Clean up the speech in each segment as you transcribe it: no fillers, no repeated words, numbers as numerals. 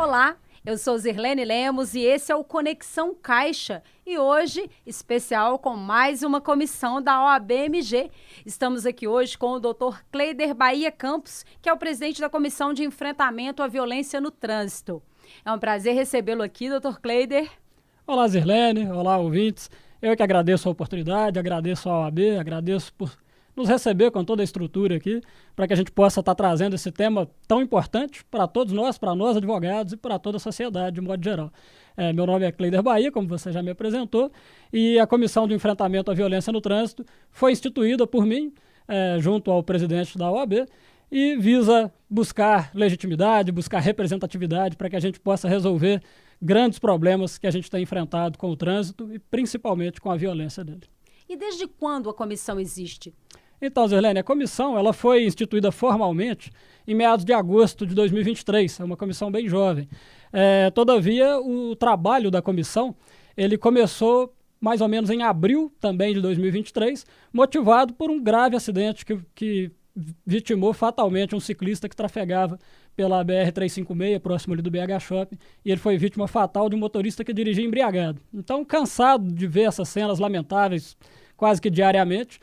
Olá, eu sou Zirlene Lemos e esse é o Conexão Caixa. E hoje, especial com mais uma comissão da OAB-MG. Estamos aqui hoje com o Dr. Cleider Bahia Campos, que é o presidente da Comissão de Enfrentamento à Violência no Trânsito. É um prazer recebê-lo aqui, Dr. Cleider. Olá, Zirlene. Olá, ouvintes. Eu que agradeço a oportunidade, agradeço a OAB, agradeço por nos receber com toda a estrutura aqui, para que a gente possa estar trazendo esse tema tão importante para todos nós, para nós advogados e para toda a sociedade de modo geral. Meu nome é Cleider Bahia, como você já me apresentou, e a Comissão de Enfrentamento à Violência no Trânsito foi instituída por mim, junto ao presidente da OAB, e visa buscar legitimidade, buscar representatividade para que a gente possa resolver grandes problemas que a gente tem enfrentado com o trânsito e principalmente com a violência dele. E desde quando a comissão existe? Então, Zirlene, a comissão ela foi instituída formalmente em meados de agosto de 2023, é uma comissão bem jovem. Todavia, o trabalho da comissão ele começou mais ou menos em abril também de 2023, motivado por um grave acidente que vitimou fatalmente um ciclista que trafegava pela BR-356, próximo ali do BH Shopping, e ele foi vítima fatal de um motorista que dirigia embriagado. Então, cansado de ver essas cenas lamentáveis quase que diariamente,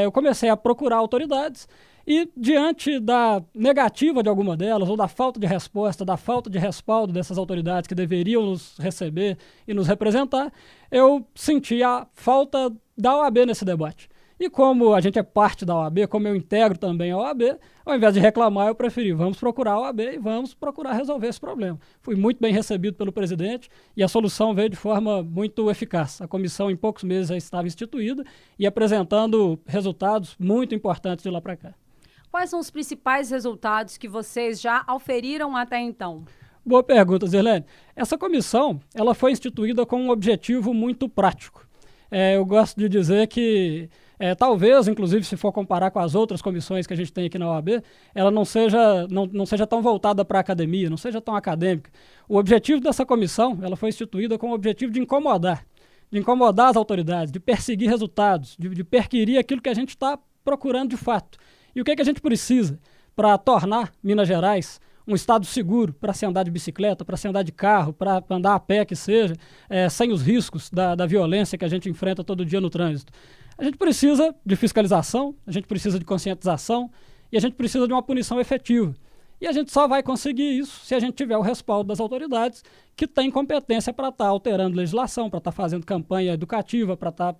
eu comecei a procurar autoridades e, diante da negativa de alguma delas, ou da falta de resposta, da falta de respaldo dessas autoridades que deveriam nos receber e nos representar, eu senti a falta da OAB nesse debate. E como a gente é parte da OAB, como eu integro também a OAB, ao invés de reclamar, eu preferi, vamos procurar a OAB e vamos procurar resolver esse problema. Fui muito bem recebido pelo presidente e a solução veio de forma muito eficaz. A comissão, em poucos meses, já estava instituída e apresentando resultados muito importantes de lá para cá. Quais são os principais resultados que vocês já auferiram até então? Boa pergunta, Zirlene. Essa comissão ela foi instituída com um objetivo muito prático. Eu gosto de dizer que talvez, inclusive, se for comparar com as outras comissões que a gente tem aqui na OAB, ela não seja tão voltada para a academia, não seja tão acadêmica. O objetivo dessa comissão ela foi instituída com o objetivo de incomodar as autoridades, de perseguir resultados, de perquirir aquilo que a gente está procurando de fato. E o que a gente precisa para tornar Minas Gerais um estado seguro para se andar de bicicleta, para se andar de carro, para andar a pé que seja, sem os riscos da violência que a gente enfrenta todo dia no trânsito. A gente precisa de fiscalização, a gente precisa de conscientização e a gente precisa de uma punição efetiva. E a gente só vai conseguir isso se a gente tiver o respaldo das autoridades que têm competência para estar alterando legislação, para estar fazendo campanha educativa, para estar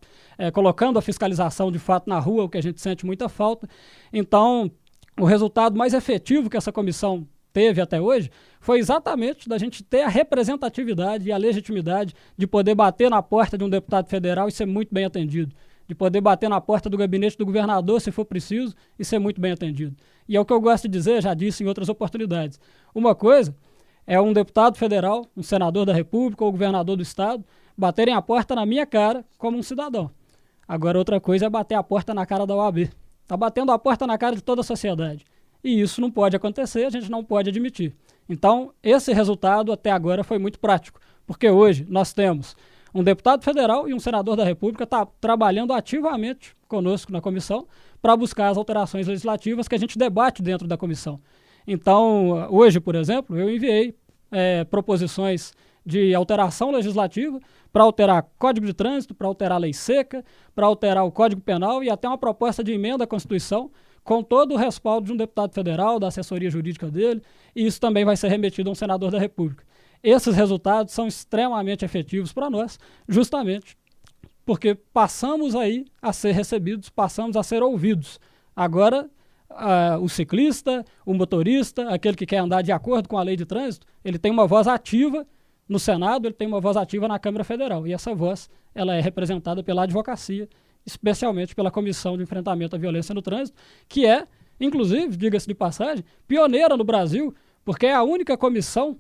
colocando a fiscalização de fato na rua, o que a gente sente muita falta. Então, o resultado mais efetivo que essa comissão teve até hoje foi exatamente da gente ter a representatividade e a legitimidade de poder bater na porta de um deputado federal e ser muito bem atendido, de poder bater na porta do gabinete do governador se for preciso e ser muito bem atendido. E é o que eu gosto de dizer, já disse em outras oportunidades. Uma coisa é um deputado federal, um senador da República ou governador do estado baterem a porta na minha cara como um cidadão. Agora outra coisa é bater a porta na cara da OAB. Está batendo a porta na cara de toda a sociedade. E isso não pode acontecer, a gente não pode admitir. Então, esse resultado até agora foi muito prático, porque hoje nós temos um deputado federal e um senador da República trabalhando ativamente conosco na comissão para buscar as alterações legislativas que a gente debate dentro da comissão. Então, hoje, por exemplo, eu enviei proposições de alteração legislativa para alterar Código de Trânsito, para alterar a Lei Seca, para alterar o Código Penal e até uma proposta de emenda à Constituição com todo o respaldo de um deputado federal, da assessoria jurídica dele, e isso também vai ser remetido a um senador da República. Esses resultados são extremamente efetivos para nós, justamente porque passamos aí a ser recebidos, passamos a ser ouvidos. Agora, o ciclista, o motorista, aquele que quer andar de acordo com a lei de trânsito, ele tem uma voz ativa no Senado, ele tem uma voz ativa na Câmara Federal, e essa voz ela é representada pela advocacia, especialmente pela Comissão de Enfrentamento à Violência no Trânsito, que é, inclusive, diga-se de passagem, pioneira no Brasil, porque é a única comissão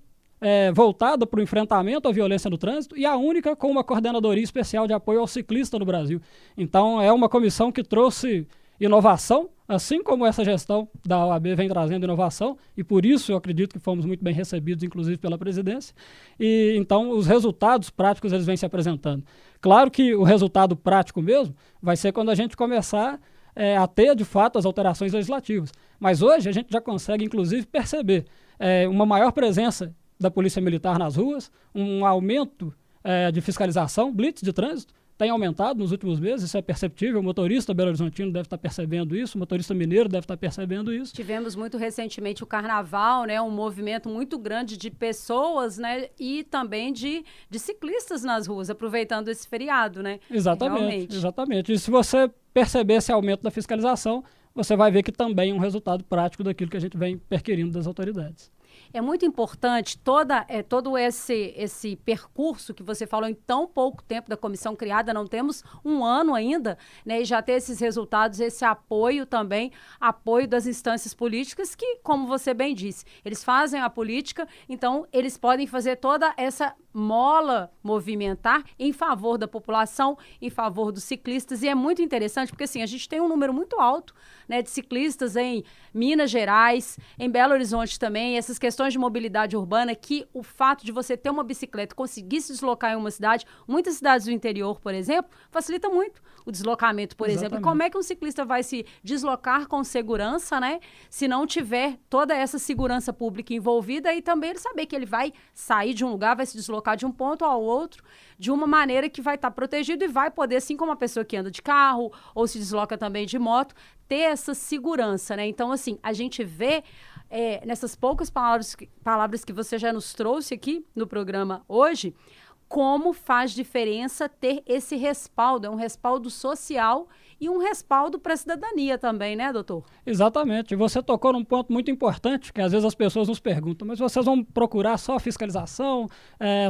voltada para o enfrentamento à violência no trânsito e a única com uma coordenadoria especial de apoio ao ciclista no Brasil. Então, é uma comissão que trouxe inovação, assim como essa gestão da OAB vem trazendo inovação, e por isso eu acredito que fomos muito bem recebidos, inclusive pela presidência, e então os resultados práticos eles vêm se apresentando. Claro que o resultado prático mesmo vai ser quando a gente começar a ter, de fato, as alterações legislativas. Mas hoje a gente já consegue, inclusive, perceber uma maior presença da Polícia Militar nas ruas, um aumento de fiscalização, blitz de trânsito, tem aumentado nos últimos meses, isso é perceptível, o motorista belo-horizontino deve estar percebendo isso, o motorista mineiro deve estar percebendo isso. Tivemos muito recentemente o Carnaval, né, um movimento muito grande de pessoas, né, e também de ciclistas nas ruas, aproveitando esse feriado, né? Exatamente. E se você perceber esse aumento da fiscalização, você vai ver que também é um resultado prático daquilo que a gente vem perquirindo das autoridades. É muito importante todo esse percurso que você falou em tão pouco tempo da comissão criada, não temos um ano ainda, né, e já ter esses resultados, esse apoio também, apoio das instâncias políticas que, como você bem disse, eles fazem a política, então eles podem fazer toda essa mola movimentar em favor da população, em favor dos ciclistas, e é muito interessante porque assim, a gente tem um número muito alto, né, de ciclistas em Minas Gerais, em Belo Horizonte também, essas questões de mobilidade urbana, que o fato de você ter uma bicicleta, conseguir se deslocar em uma cidade, muitas cidades do interior, por exemplo, facilita muito o deslocamento, por exemplo. E como é que um ciclista vai se deslocar com segurança, né, se não tiver toda essa segurança pública envolvida e também ele saber que ele vai sair de um lugar, vai se deslocar de um ponto ao outro, de uma maneira que vai estar protegido e vai poder, assim como a pessoa que anda de carro ou se desloca também de moto, ter essa segurança, né? Então, assim, a gente vê nessas poucas palavras que você já nos trouxe aqui no programa hoje, como faz diferença ter esse respaldo, é um respaldo social e um respaldo para a cidadania também, né, doutor? Exatamente. E você tocou num ponto muito importante, que às vezes as pessoas nos perguntam, mas vocês vão procurar só fiscalização,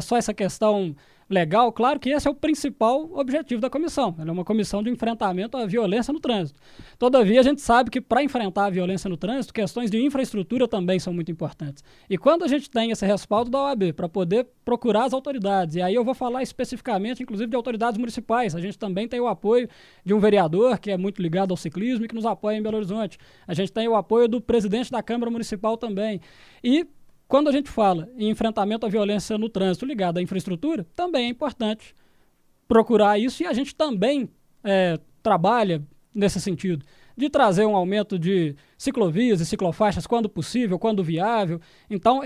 só essa questão legal? Claro que esse é o principal objetivo da comissão. Ela é uma comissão de enfrentamento à violência no trânsito. Todavia, a gente sabe que para enfrentar a violência no trânsito, questões de infraestrutura também são muito importantes. E quando a gente tem esse respaldo da OAB para poder procurar as autoridades, e aí eu vou falar especificamente, inclusive, de autoridades municipais, a gente também tem o apoio de um vereador que é muito ligado ao ciclismo e que nos apoia em Belo Horizonte. A gente tem o apoio do presidente da Câmara Municipal também. E quando a gente fala em enfrentamento à violência no trânsito ligado à infraestrutura, também é importante procurar isso e a gente também trabalha nesse sentido, de trazer um aumento de ciclovias e ciclofaixas quando possível, quando viável. Então,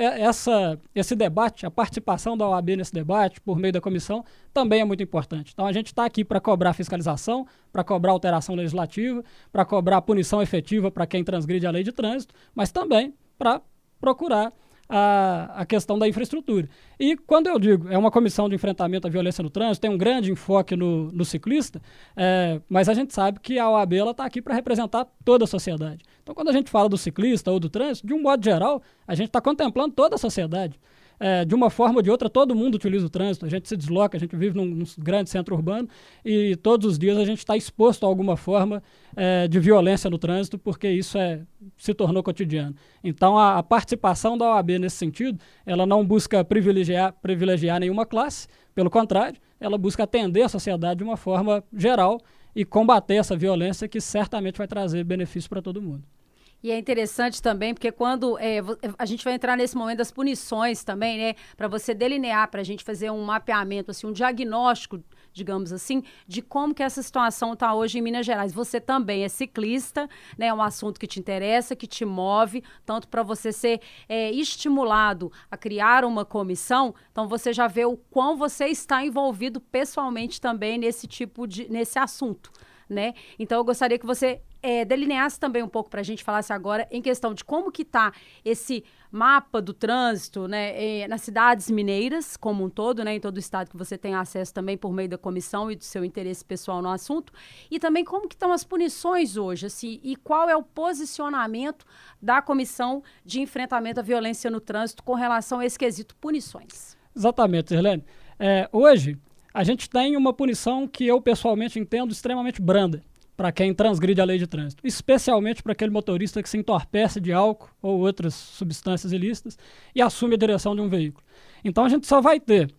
esse debate, a participação da OAB nesse debate, por meio da comissão, também é muito importante. Então, a gente está aqui para cobrar fiscalização, para cobrar alteração legislativa, para cobrar punição efetiva para quem transgride a lei de trânsito, mas também para procurar a questão da infraestrutura. E quando eu digo, é uma comissão de enfrentamento à violência no trânsito, tem um grande enfoque no ciclista, mas a gente sabe que a OAB está aqui para representar toda a sociedade. Então, quando a gente fala do ciclista ou do trânsito, de um modo geral, a gente está contemplando toda a sociedade. De uma forma ou de outra, todo mundo utiliza o trânsito, a gente se desloca, a gente vive num grande centro urbano e todos os dias a gente está exposto a alguma forma de violência no trânsito, porque isso se tornou cotidiano. Então, a participação da OAB nesse sentido, ela não busca privilegiar nenhuma classe, pelo contrário, ela busca atender a sociedade de uma forma geral e combater essa violência que certamente vai trazer benefício para todo mundo. E é interessante também, porque quando a gente vai entrar nesse momento das punições também, né? Para você delinear, para a gente fazer um mapeamento, assim, um diagnóstico, digamos assim, de como que essa situação está hoje em Minas Gerais. Você também é ciclista, né? É um assunto que te interessa, que te move, tanto para você ser estimulado a criar uma comissão, então você já vê o quão você está envolvido pessoalmente também nesse assunto, né? Então eu gostaria que você delineasse também um pouco para a gente, falasse agora em questão de como que está esse mapa do trânsito, né, nas cidades mineiras como um todo, né, em todo o estado que você tem acesso também por meio da comissão e do seu interesse pessoal no assunto, e também como que estão as punições hoje, assim, e qual é o posicionamento da comissão de enfrentamento à violência no trânsito com relação a esse quesito punições. Exatamente, Irlene. Hoje, a gente tem uma punição que eu pessoalmente entendo extremamente branda para quem transgride a lei de trânsito, especialmente para aquele motorista que se entorpece de álcool ou outras substâncias ilícitas e assume a direção de um veículo. Então a gente só vai ter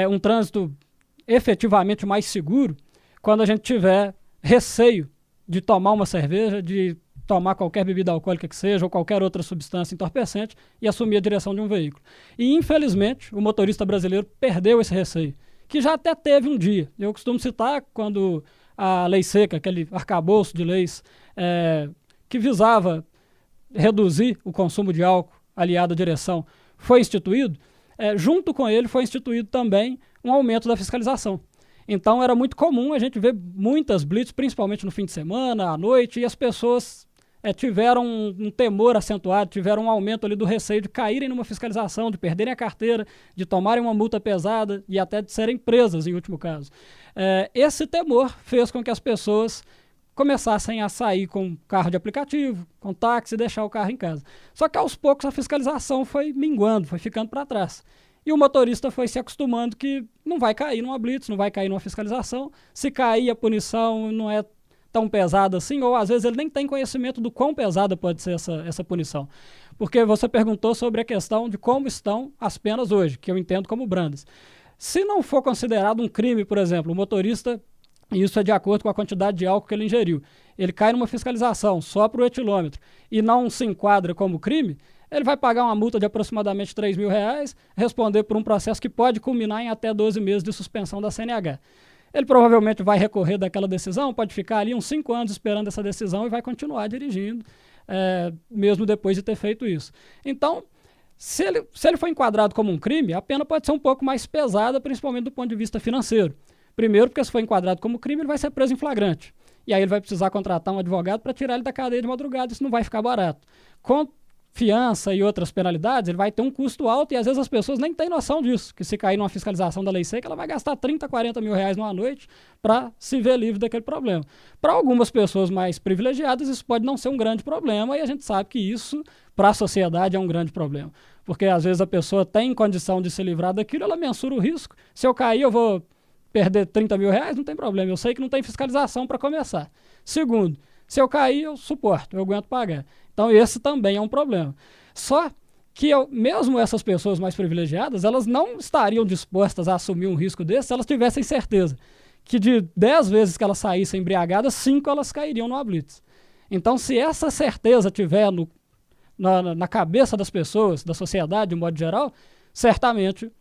um trânsito efetivamente mais seguro quando a gente tiver receio de tomar uma cerveja, de tomar qualquer bebida alcoólica que seja ou qualquer outra substância entorpecente e assumir a direção de um veículo. E infelizmente o motorista brasileiro perdeu esse receio, que já até teve um dia. Eu costumo citar quando a lei seca, aquele arcabouço de leis que visava reduzir o consumo de álcool aliado à direção, foi instituído, junto com ele foi instituído também um aumento da fiscalização. Então era muito comum a gente ver muitas blitz, principalmente no fim de semana, à noite, e as pessoas tiveram um temor acentuado, tiveram um aumento ali do receio de caírem numa fiscalização, de perderem a carteira, de tomarem uma multa pesada e até de serem presas, em último caso. Esse temor fez com que as pessoas começassem a sair com carro de aplicativo, com táxi e deixar o carro em casa. Só que aos poucos a fiscalização foi minguando, foi ficando para trás. E o motorista foi se acostumando que não vai cair numa blitz, não vai cair numa fiscalização. Se cair, a punição não é tão pesada assim, ou às vezes ele nem tem conhecimento do quão pesada pode ser essa punição. Porque você perguntou sobre a questão de como estão as penas hoje, que eu entendo como brandas. Se não for considerado um crime, por exemplo, o motorista, e isso é de acordo com a quantidade de álcool que ele ingeriu, ele cai numa fiscalização só para o etilômetro e não se enquadra como crime, ele vai pagar uma multa de aproximadamente R$3.000, responder por um processo que pode culminar em até 12 meses de suspensão da CNH. Ele provavelmente vai recorrer daquela decisão, pode ficar ali uns 5 anos esperando essa decisão e vai continuar dirigindo, mesmo depois de ter feito isso. Então, se ele for enquadrado como um crime, a pena pode ser um pouco mais pesada, principalmente do ponto de vista financeiro. Primeiro, porque se for enquadrado como crime, ele vai ser preso em flagrante. E aí ele vai precisar contratar um advogado para tirar ele da cadeia de madrugada, isso não vai ficar barato. Com fiança e outras penalidades, ele vai ter um custo alto e às vezes as pessoas nem têm noção disso, que se cair numa fiscalização da lei seca, ela vai gastar 30, 40 mil reais numa noite para se ver livre daquele problema. Para algumas pessoas mais privilegiadas, isso pode não ser um grande problema e a gente sabe que isso, para a sociedade, é um grande problema. Porque às vezes a pessoa tem condição de se livrar daquilo, ela mensura o risco. Se eu cair, eu vou perder 30 mil reais, não tem problema, eu sei que não tem fiscalização para começar. Segundo, se eu cair, eu suporto, eu aguento pagar. Então esse também é um problema. Só que mesmo essas pessoas mais privilegiadas, elas não estariam dispostas a assumir um risco desse se elas tivessem certeza que de 10 vezes que elas saíssem embriagadas, 5 elas cairiam no blitz. Então se essa certeza tiver na cabeça das pessoas, da sociedade de um modo geral, certamente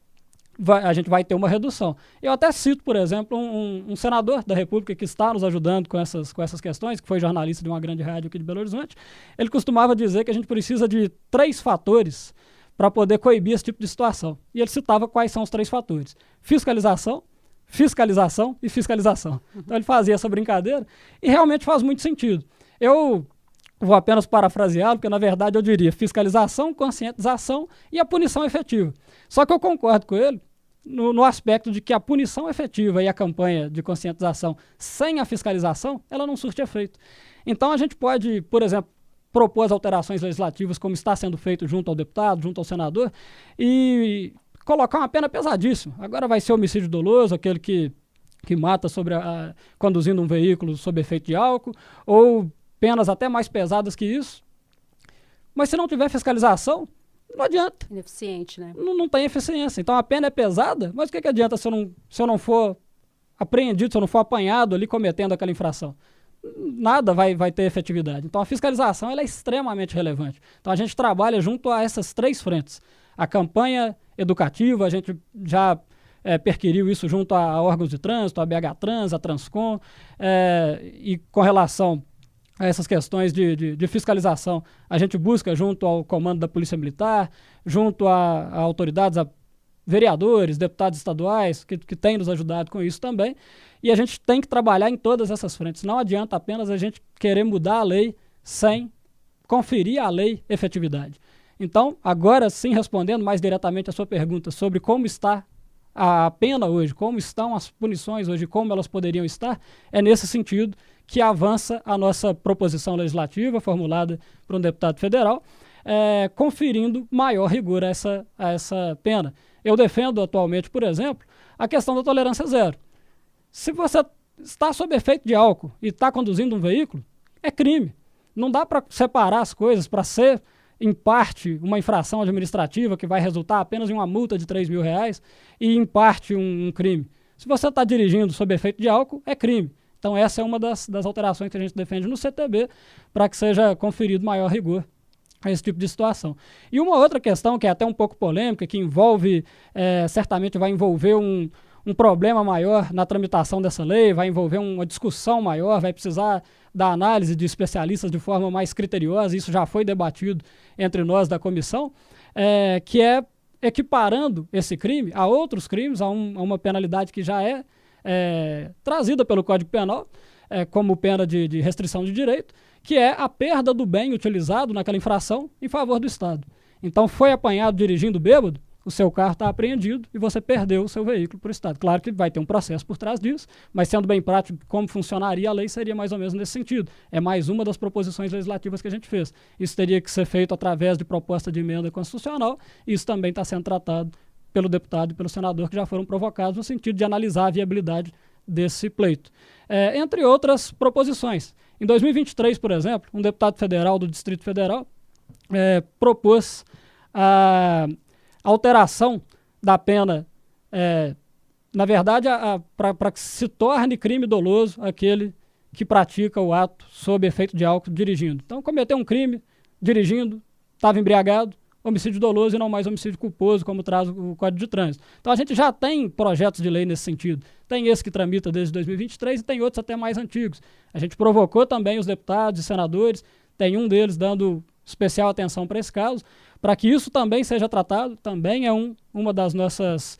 a gente vai ter uma redução. Eu até cito, por exemplo, um senador da República que está nos ajudando com essas questões, que foi jornalista de uma grande rádio aqui de Belo Horizonte. Ele costumava dizer que a gente precisa de 3 fatores para poder coibir esse tipo de situação. E ele citava quais são os 3 fatores: fiscalização, fiscalização e fiscalização. Então ele fazia essa brincadeira e realmente faz muito sentido. Eu vou apenas parafraseá-lo, porque na verdade eu diria fiscalização, conscientização e a punição efetiva. Só que eu concordo com ele no aspecto de que a punição efetiva e a campanha de conscientização sem a fiscalização, ela não surte efeito. Então a gente pode, por exemplo, propor as alterações legislativas como está sendo feito junto ao deputado, junto ao senador, e colocar uma pena pesadíssima. Agora vai ser homicídio doloso, aquele que mata conduzindo um veículo sob efeito de álcool, ou penas até mais pesadas que isso. Mas se não tiver fiscalização, não adianta. Ineficiente, né? Não tem eficiência. Então a pena é pesada, mas o que adianta se eu não for apreendido, se eu não for apanhado ali cometendo aquela infração? Nada vai ter efetividade. Então a fiscalização ela é extremamente relevante. Então a gente trabalha junto a essas 3 frentes. A campanha educativa, a gente já perquiriu isso junto a órgãos de trânsito, a BH Trans, a Transcom, e com relação a essas questões de fiscalização, a gente busca junto ao comando da Polícia Militar, junto a autoridades, a vereadores, deputados estaduais, que têm nos ajudado com isso também, e a gente tem que trabalhar em todas essas frentes. Não adianta apenas a gente querer mudar a lei sem conferir à lei efetividade. Então, agora sim, respondendo mais diretamente a sua pergunta sobre como está a pena hoje, como estão as punições hoje, como elas poderiam estar, é nesse sentido que avança a nossa proposição legislativa formulada por um deputado federal, conferindo maior rigor a essa pena. Eu defendo atualmente, por exemplo, a questão da tolerância zero. Se você está sob efeito de álcool e está conduzindo um veículo, é crime. Não dá para separar as coisas para ser, em parte, uma infração administrativa que vai resultar apenas em uma multa de R$3.000 e, em parte, um crime. Se você está dirigindo sob efeito de álcool, é crime. Então essa é uma das alterações que a gente defende no CTB para que seja conferido maior rigor a esse tipo de situação. E uma outra questão que é até um pouco polêmica, que certamente vai envolver um problema maior na tramitação dessa lei, vai envolver uma discussão maior, vai precisar da análise de especialistas de forma mais criteriosa, isso já foi debatido entre nós da comissão, que é equiparando esse crime a outros crimes, a uma penalidade que já é trazida pelo Código Penal, como pena de restrição de direito, que é a perda do bem utilizado naquela infração em favor do Estado. Então, foi apanhado dirigindo bêbado, o seu carro está apreendido e você perdeu o seu veículo para o Estado. Claro que vai ter um processo por trás disso, mas sendo bem prático como funcionaria a lei, seria mais ou menos nesse sentido. É mais uma das proposições legislativas que a gente fez. Isso teria que ser feito através de proposta de emenda constitucional, e isso também está sendo tratado pelo deputado e pelo senador, que já foram provocados no sentido de analisar a viabilidade desse pleito. Entre outras proposições. Em 2023, por exemplo, um deputado federal do Distrito Federal propôs a alteração da pena, na verdade, para que se torne crime doloso aquele que pratica o ato sob efeito de álcool dirigindo. Então, cometeu um crime dirigindo, estava embriagado, homicídio doloso e não mais homicídio culposo, como traz o Código de Trânsito. Então, a gente já tem projetos de lei nesse sentido. Tem esse que tramita desde 2023 e tem outros até mais antigos. A gente provocou também os deputados e senadores, tem um deles dando especial atenção para esse caso, para que isso também seja tratado, também é uma das nossas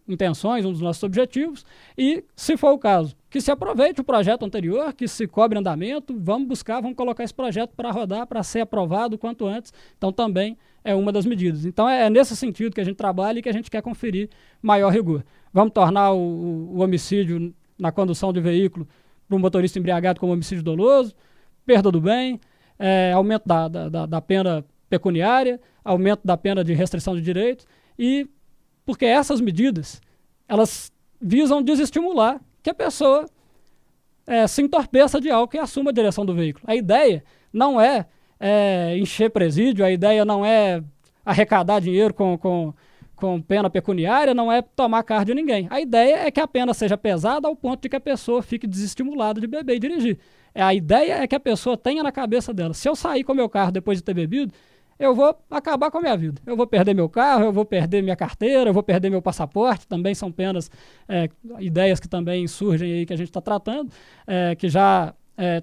intenções, um dos nossos objetivos, e, se for o caso, que se aproveite o projeto anterior, que se cobre andamento, vamos colocar esse projeto para rodar, para ser aprovado o quanto antes, então também é uma das medidas. Então é nesse sentido que a gente trabalha e que a gente quer conferir maior rigor. Vamos tornar o homicídio na condução de veículo para um motorista embriagado como homicídio doloso, perda do bem, aumento da pena pecuniária, aumento da pena de restrição de direitos, e porque essas medidas, elas visam desestimular que a pessoa se entorpeça de álcool e assuma a direção do veículo. A ideia não é encher presídio, a ideia não é arrecadar dinheiro com pena pecuniária, não é tomar carro de ninguém. A ideia é que a pena seja pesada ao ponto de que a pessoa fique desestimulada de beber e dirigir. A ideia é que a pessoa tenha na cabeça dela: se eu sair com o meu carro depois de ter bebido, eu vou acabar com a minha vida. Eu vou perder meu carro, eu vou perder minha carteira, eu vou perder meu passaporte. Também são penas, ideias que também surgem aí que a gente está tratando, que já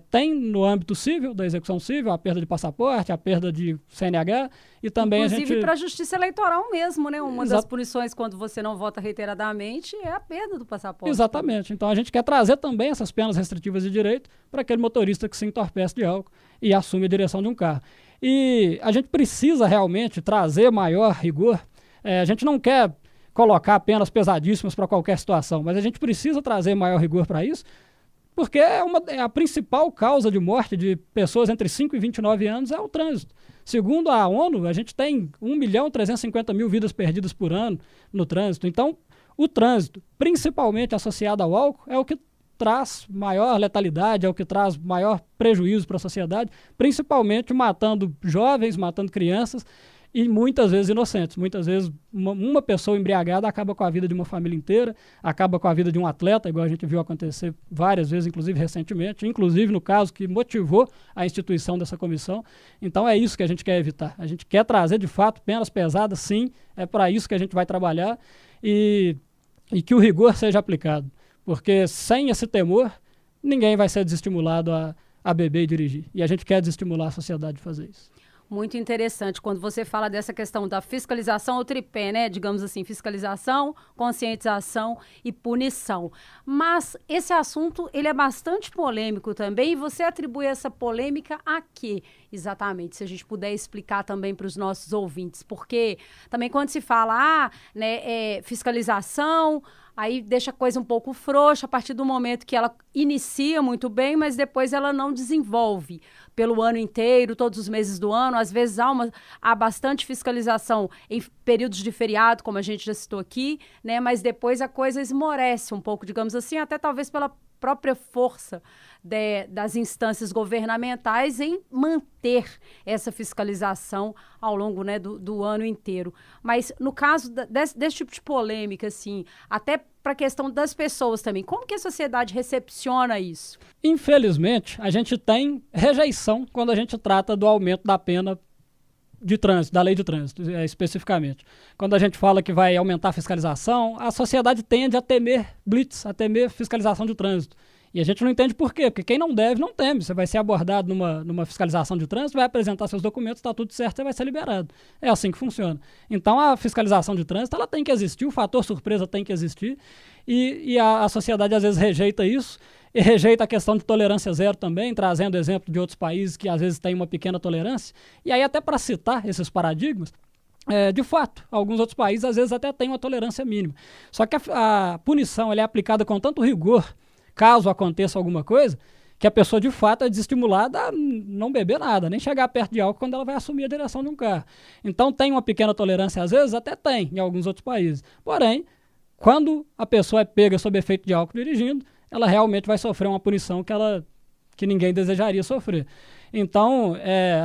tem no âmbito civil, da execução civil, a perda de passaporte, a perda de CNH, e também inclusive para a justiça eleitoral mesmo, né? Uma das punições quando você não vota reiteradamente é a perda do passaporte. Exatamente. Então a gente quer trazer também essas penas restritivas de direito para aquele motorista que se entorpece de álcool e assume a direção de um carro. E a gente precisa realmente trazer maior rigor. A gente não quer colocar penas pesadíssimas para qualquer situação, mas a gente precisa trazer maior rigor para isso, porque é a principal causa de morte de pessoas entre 5 e 29 anos é o trânsito. Segundo a ONU, a gente tem 1.350.000 vidas perdidas por ano no trânsito. Então, o trânsito, principalmente associado ao álcool, é o que traz maior letalidade, é o que traz maior prejuízo para a sociedade, principalmente matando jovens, matando crianças e muitas vezes inocentes. Muitas vezes uma pessoa embriagada acaba com a vida de uma família inteira, acaba com a vida de um atleta, igual a gente viu acontecer várias vezes, inclusive recentemente, inclusive no caso que motivou a instituição dessa comissão. Então é isso que a gente quer evitar. A gente quer trazer, de fato, penas pesadas, sim, é para isso que a gente vai trabalhar e que o rigor seja aplicado. Porque sem esse temor, ninguém vai ser desestimulado a beber e dirigir. E a gente quer desestimular a sociedade de fazer isso. Muito interessante quando você fala dessa questão da fiscalização, o tripé, né? Digamos assim, fiscalização, conscientização e punição. Mas esse assunto, ele é bastante polêmico também, e você atribui essa polêmica a quê, exatamente? Se a gente puder explicar também para os nossos ouvintes. Porque também quando se fala, fiscalização, aí deixa a coisa um pouco frouxa a partir do momento que ela inicia muito bem, mas depois ela não desenvolve pelo ano inteiro, todos os meses do ano. Às vezes há bastante fiscalização em períodos de feriado, como a gente já citou aqui, né? Mas depois a coisa esmorece um pouco, digamos assim, até talvez pela própria força das instâncias governamentais em manter essa fiscalização ao longo, né, do ano inteiro. Mas no caso desse tipo de polêmica, assim, até para a questão das pessoas também, como que a sociedade recepciona isso? Infelizmente, a gente tem rejeição quando a gente trata do aumento da pena de trânsito, da lei de trânsito, especificamente. Quando a gente fala que vai aumentar a fiscalização, a sociedade tende a temer blitz, a temer fiscalização de trânsito. E a gente não entende por quê, porque quem não deve, não teme. Você vai ser abordado numa fiscalização de trânsito, vai apresentar seus documentos, está tudo certo, você vai ser liberado. É assim que funciona. Então, a fiscalização de trânsito, ela tem que existir, o fator surpresa tem que existir, e a sociedade, às vezes, rejeita isso, e rejeita a questão de tolerância zero também, trazendo exemplo de outros países que, às vezes, têm uma pequena tolerância. E aí, até para citar esses paradigmas, de fato, alguns outros países, às vezes, até têm uma tolerância mínima. Só que a punição ela é aplicada com tanto rigor, caso aconteça alguma coisa, que a pessoa de fato é desestimulada a não beber nada, nem chegar perto de álcool quando ela vai assumir a direção de um carro. Então tem uma pequena tolerância, às vezes até tem em alguns outros países. Porém, quando a pessoa é pega sob efeito de álcool dirigindo, ela realmente vai sofrer uma punição que ninguém desejaria sofrer. Então,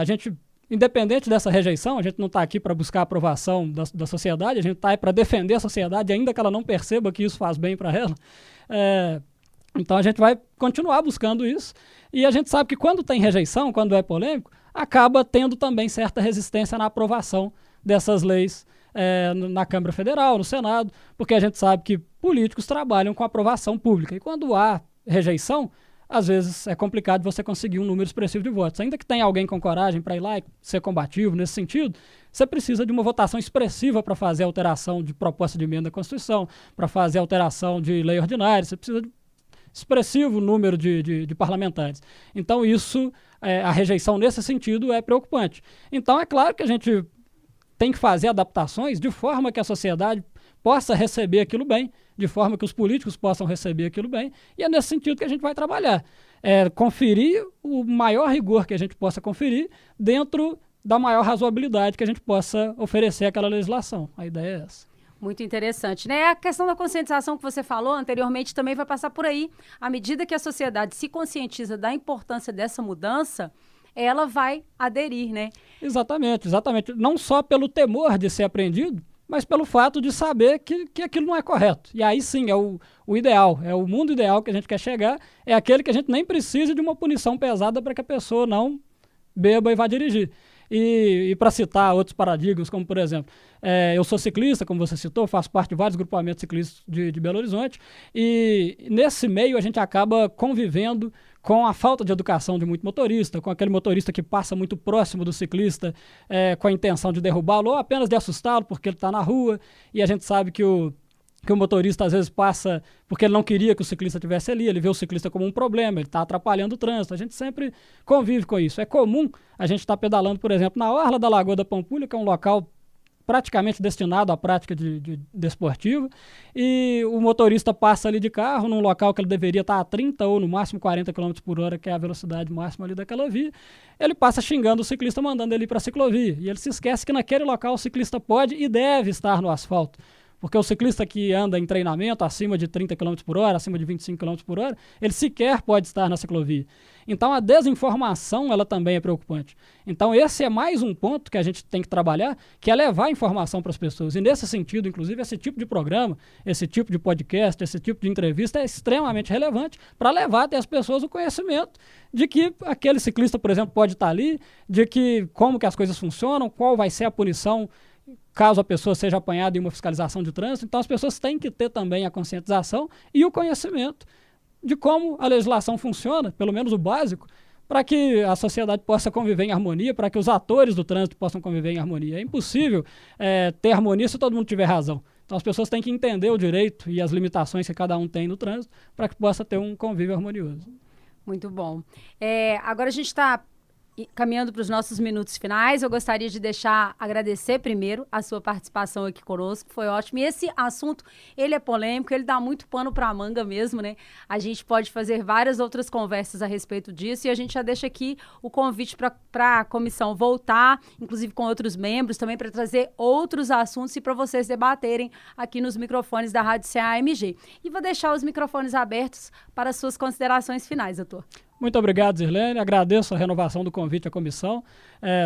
a gente, independente dessa rejeição, a gente não está aqui para buscar a aprovação da sociedade, a gente está aí para defender a sociedade, ainda que ela não perceba que isso faz bem para ela. Então a gente vai continuar buscando isso, e a gente sabe que quando tem rejeição, quando é polêmico, acaba tendo também certa resistência na aprovação dessas leis na Câmara Federal, no Senado, porque a gente sabe que políticos trabalham com aprovação pública, e quando há rejeição, às vezes é complicado você conseguir um número expressivo de votos. Ainda que tenha alguém com coragem para ir lá e ser combativo nesse sentido, você precisa de uma votação expressiva para fazer alteração de proposta de emenda à Constituição, para fazer alteração de lei ordinária, você precisa de expressivo número de parlamentares. Então, a rejeição nesse sentido é preocupante. Então, é claro que a gente tem que fazer adaptações de forma que a sociedade possa receber aquilo bem, de forma que os políticos possam receber aquilo bem, e é nesse sentido que a gente vai trabalhar. Conferir o maior rigor que a gente possa conferir dentro da maior razoabilidade que a gente possa oferecer àquela legislação. A ideia é essa. Muito interessante, né? A questão da conscientização que você falou anteriormente também vai passar por aí. À medida que a sociedade se conscientiza da importância dessa mudança, ela vai aderir, né? Exatamente. Não só pelo temor de ser apreendido, mas pelo fato de saber que aquilo não é correto. E aí sim, é o ideal, é o mundo ideal que a gente quer chegar, é aquele que a gente nem precisa de uma punição pesada para que a pessoa não beba e vá dirigir. E para citar outros paradigmas, como por exemplo, eu sou ciclista, como você citou, faço parte de vários grupamentos ciclistas de Belo Horizonte, e nesse meio a gente acaba convivendo com a falta de educação de muito motorista, com aquele motorista que passa muito próximo do ciclista com a intenção de derrubá-lo ou apenas de assustá-lo porque ele está na rua, e a gente sabe que o motorista às vezes passa porque ele não queria que o ciclista estivesse ali, ele vê o ciclista como um problema, ele está atrapalhando o trânsito, a gente sempre convive com isso. É comum a gente estar pedalando, por exemplo, na orla da Lagoa da Pampulha, que é um local praticamente destinado à prática de desportiva, e o motorista passa ali de carro num local que ele deveria estar a 30 ou no máximo 40 km por hora, que é a velocidade máxima ali daquela via, ele passa xingando o ciclista, mandando ele ir para a ciclovia, e ele se esquece que naquele local o ciclista pode e deve estar no asfalto. Porque o ciclista que anda em treinamento acima de 30 km por hora, acima de 25 km por hora, ele sequer pode estar na ciclovia. Então a desinformação ela também é preocupante. Então esse é mais um ponto que a gente tem que trabalhar, que é levar informação para as pessoas. E nesse sentido, inclusive, esse tipo de programa, esse tipo de podcast, esse tipo de entrevista é extremamente relevante para levar até as pessoas o conhecimento de que aquele ciclista, por exemplo, pode estar ali, de que como que as coisas funcionam, qual vai ser a punição caso a pessoa seja apanhada em uma fiscalização de trânsito. Então as pessoas têm que ter também a conscientização e o conhecimento de como a legislação funciona, pelo menos o básico, para que a sociedade possa conviver em harmonia, para que os atores do trânsito possam conviver em harmonia. É impossível ter harmonia se todo mundo tiver razão. Então as pessoas têm que entender o direito e as limitações que cada um tem no trânsito para que possa ter um convívio harmonioso. Muito bom. Agora a gente está caminhando para os nossos minutos finais. Eu gostaria de agradecer primeiro a sua participação aqui conosco, foi ótimo. E esse assunto, ele é polêmico, ele dá muito pano para a manga mesmo, né? A gente pode fazer várias outras conversas a respeito disso, e a gente já deixa aqui o convite para a comissão voltar, inclusive com outros membros, também para trazer outros assuntos e para vocês debaterem aqui nos microfones da Rádio CAMG. E vou deixar os microfones abertos para as suas considerações finais, doutor. Muito obrigado, Zirlene. Agradeço a renovação do convite à comissão.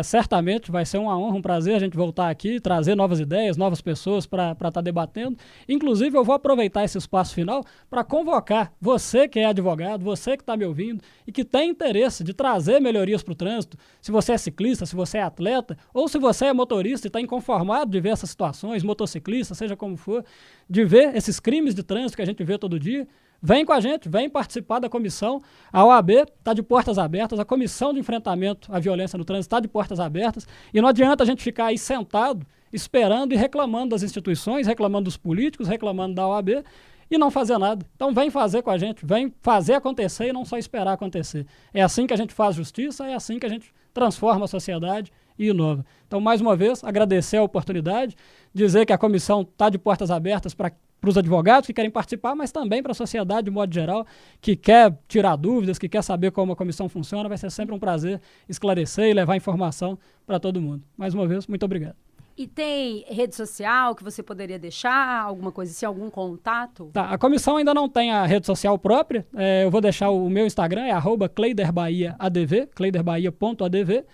Certamente vai ser uma honra, um prazer a gente voltar aqui, trazer novas ideias, novas pessoas para estar debatendo. Inclusive, eu vou aproveitar esse espaço final para convocar você que é advogado, você que está me ouvindo e que tem interesse de trazer melhorias para o trânsito. Se você é ciclista, se você é atleta, ou se você é motorista e está inconformado de ver essas situações, motociclista, seja como for, de ver esses crimes de trânsito que a gente vê todo dia, vem com a gente, vem participar da comissão. A OAB está de portas abertas, a Comissão de Enfrentamento à Violência no Trânsito está de portas abertas, e não adianta a gente ficar aí sentado, esperando e reclamando das instituições, reclamando dos políticos, reclamando da OAB, e não fazer nada. Então vem fazer com a gente, vem fazer acontecer e não só esperar acontecer. É assim que a gente faz justiça, é assim que a gente transforma a sociedade e inova. Então, mais uma vez, agradecer a oportunidade, dizer que a comissão está de portas abertas para os advogados que querem participar, mas também para a sociedade de modo geral, que quer tirar dúvidas, que quer saber como a comissão funciona. Vai ser sempre um prazer esclarecer e levar informação para todo mundo. Mais uma vez, muito obrigado. E tem rede social que você poderia deixar, alguma coisa assim, algum contato? Tá, a comissão ainda não tem a rede social própria. Eu vou deixar o meu Instagram, é @CleiderBahiaADV, cleiderbahia.adv.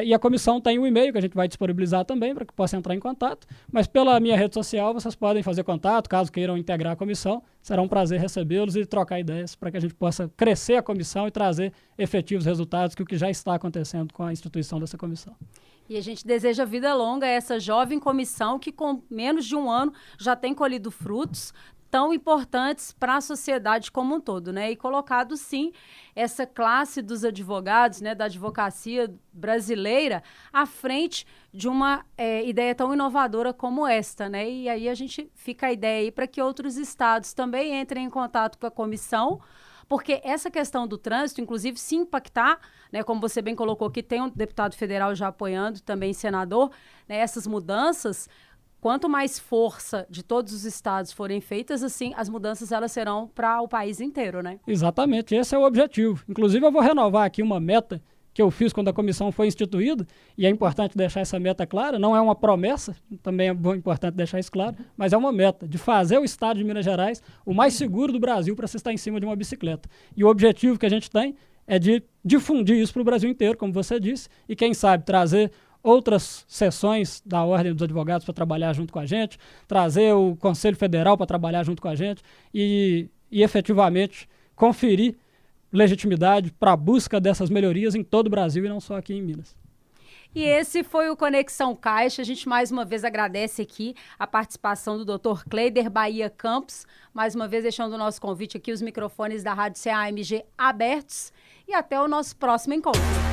E a comissão tem um e-mail que a gente vai disponibilizar também para que possa entrar em contato. Mas pela minha rede social vocês podem fazer contato, caso queiram integrar a comissão. Será um prazer recebê-los e trocar ideias para que a gente possa crescer a comissão e trazer efetivos resultados, que o que já está acontecendo com a instituição dessa comissão. E a gente deseja vida longa a essa jovem comissão que, com menos de um ano, já tem colhido frutos tão importantes para a sociedade como um todo, né? E colocado, sim, essa classe dos advogados, né, da advocacia brasileira à frente de uma ideia tão inovadora como esta, né? E aí a gente fica a ideia aí para que outros estados também entrem em contato com a comissão, porque essa questão do trânsito, inclusive, se impactar, né, como você bem colocou, que tem um deputado federal já apoiando, também senador, né, essas mudanças, quanto mais força de todos os estados forem feitas, assim, as mudanças elas serão para o país inteiro, né? Exatamente, esse é o objetivo. Inclusive, eu vou renovar aqui uma meta que eu fiz quando a comissão foi instituída, e é importante deixar essa meta clara, não é uma promessa, também é importante deixar isso claro, mas é uma meta de fazer o estado de Minas Gerais o mais seguro do Brasil para se estar em cima de uma bicicleta. E o objetivo que a gente tem é de difundir isso para o Brasil inteiro, como você disse, e quem sabe trazer outras sessões da Ordem dos Advogados para trabalhar junto com a gente, trazer o Conselho Federal para trabalhar junto com a gente e efetivamente conferir legitimidade para a busca dessas melhorias em todo o Brasil e não só aqui em Minas. E esse foi o Conexão Caixa. A gente mais uma vez agradece aqui a participação do Dr. Cleider Bahia Campos, mais uma vez deixando o nosso convite aqui, os microfones da Rádio CAMG abertos, e até o nosso próximo encontro.